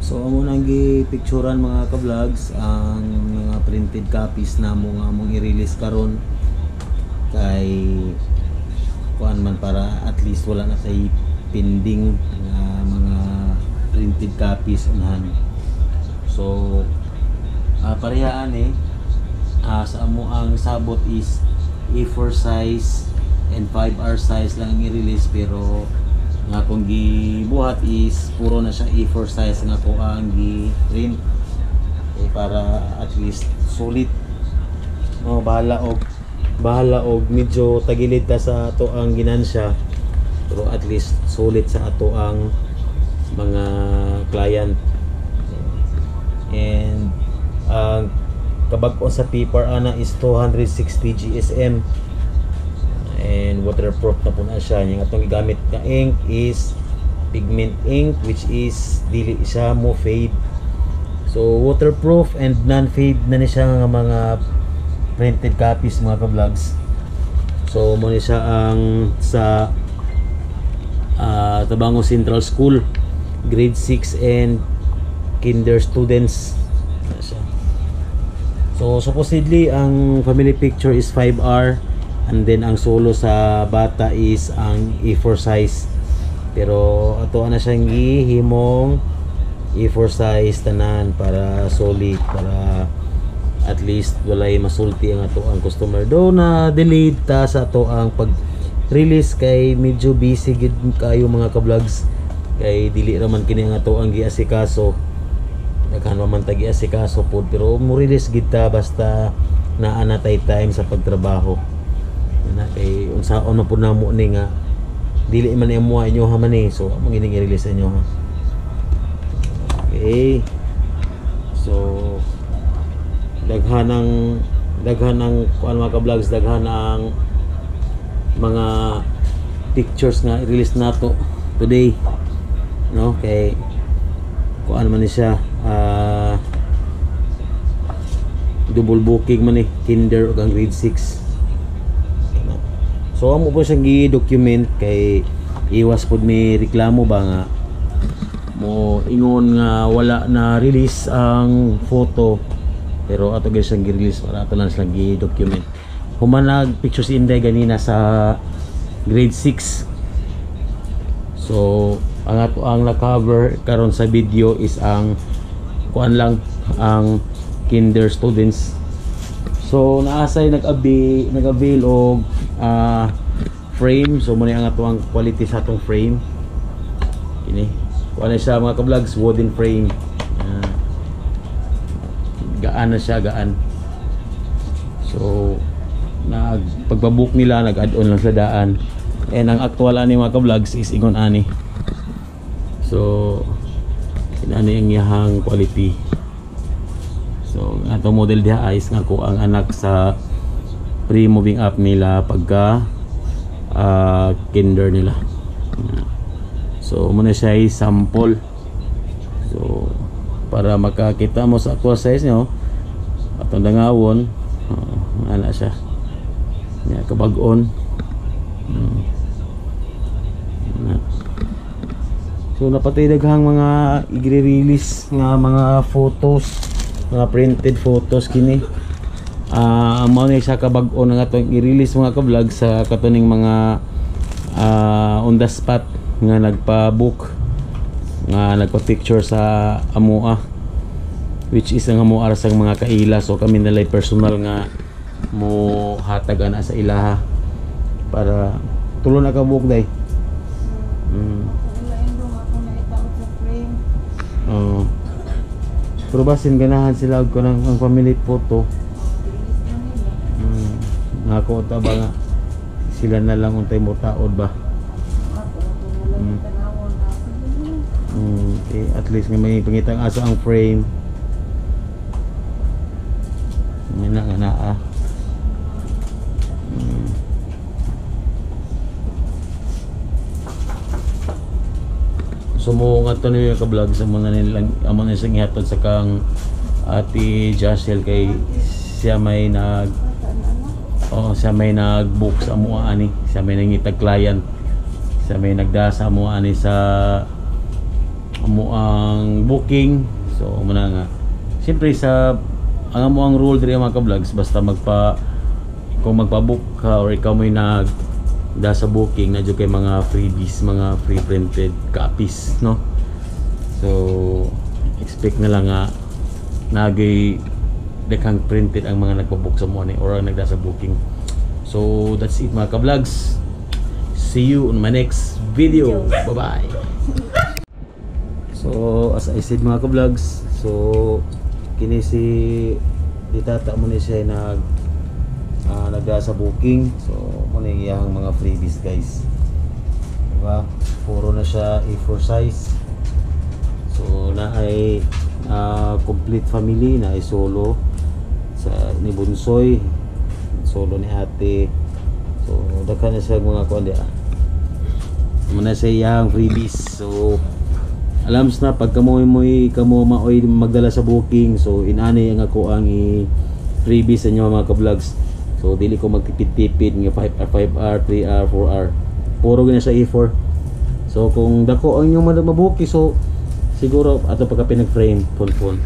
So amo nang gi-picturean mga ka-vlogs ang mga printed copies na mo nga mong i-release karon kay kuan man para at least wala na say pending nga mga printed copies unahan. So parehaan sa amo ang sabot is A4 size and 5R size lang i-release, pero nga kung gibuhat is puro na siya A4 size nga ko ang gi-print para at least solid. Bahala og medyo tagilid ta sa ato ang ginansya, pero at least solid sa ato ang mga client. And ang kabag-o sa paper ana is 260 GSM and waterproof na po na siya. Yung atong gigamit na ink is pigment ink, which is dili siya mo fade. So waterproof and non-fade na ni siya nga mga printed copies mga ka-vlogs. So mo ni siya ang sa Tabango Central School grade 6 and kinder students. So supposedly ang family picture is 5R, and then ang solo sa bata is ang A4 size, pero ato na siyang gihimong A4 size tanan para solid, para at least walay masulti ang ato ang customer. Do na delayed ta sa ato ang pag release kay medyo busy gid kayo mga ka-vlogs, kay dili raman kini nga ato ang giasikaso, naghan man ta giasikaso pod, pero mo release gid ta basta naa na tay time sa pagtrabaho na kay unsaon na po namo ni nga dili man imo inyo ha man so amo gining i-release inyo ha. Okay, so daghan ang kuan mga ka-vlogs, daghan ang mga pictures nga i-release nato today, no? Kay kuan man ni siya double booking man kinder ug ang grade 6. So amo po siyang gi-document kay iwas pod may reklamo ba nga mo ingon nga wala na release ang photo, pero ato gyud siyang gi-release para ato lang siyang gi-document. Humanag pictures inday ganina sa grade 6. So ang ato ang na-cover karon sa video is ang kuan lang ang kinder students. So naasay nag-avail og frame. So muna ang ato ang quality sa atong frame ini kuan na siya mga ka-vlogs, wooden frame. Gaan na siya, gaan. So pagbabook nila nag-add-on lang sa daan, and ang actual ani mga ka-vlogs is ingon ani. So inani ang iyahang quality. So ato model diha is nga ko ang anak sa pre-moving up nila pagka kinder nila. So muna siya ay sample. So para makakita mo sa actual size nyo atong dangawon, ana siya nya kabag-on. So napatay daghang mga i-release nga mga photos, mga printed photos kini. Mao ni sa kabag-on nga atong i-release mga ka-vlog sa katuning mga on the spot nga nagpa-book nga nagpa-picture sa amoa, which is ang amoa sa mga kaila. So kami nalay personal nga mo hatag ana sa ilaha para tulo na ka-book day. Pero basin ganahan sila og kanang ang family photo. Nako ta ba nga sila na lang untay mo taod ba. Okay, at least may pangitang asa ang frame. Nga naa. Sumuong ato ni ka-vlog sa muna nilang amo na siyang ihatod sa kang Ate Jacel, kay siya may nag-book sa amo ani, siya may nangitag client, siya may nagda sa amo ani sa amo ang booking. So muna nga siyempre sa ang amo ang rule diri mga ka-vlogs, basta kung magpa-book ka or ikaw may sa booking na kay mga freebies, mga free printed copies, no? So expect na lang nga nagay dekang printed ang mga nagpa-book sa mo ni or ang sa booking. So that's it mga ka-vlogs. See you on my next video. Bye bye. So as I said mga ka-vlogs, so kini si tata mo ni siya nagda sa booking. So muna iyang mga freebies guys, diba? Puro na siya A4 size. So na ay complete family, na ay solo sa ni Bunsoy, solo ni ate. So daghan na siya mga kuan dia muna sa iyang freebies. So alams na pag kamo maoy magdala sa booking, so inani ang ako ang freebies sa inyo mga ka-vlogs. So dili ko magtipid-tipid nga 5R, 3R, 4R. Puro gina sa A4. So kung dako ang inyong mabuki, so siguro ato pagka pinag-frame phone.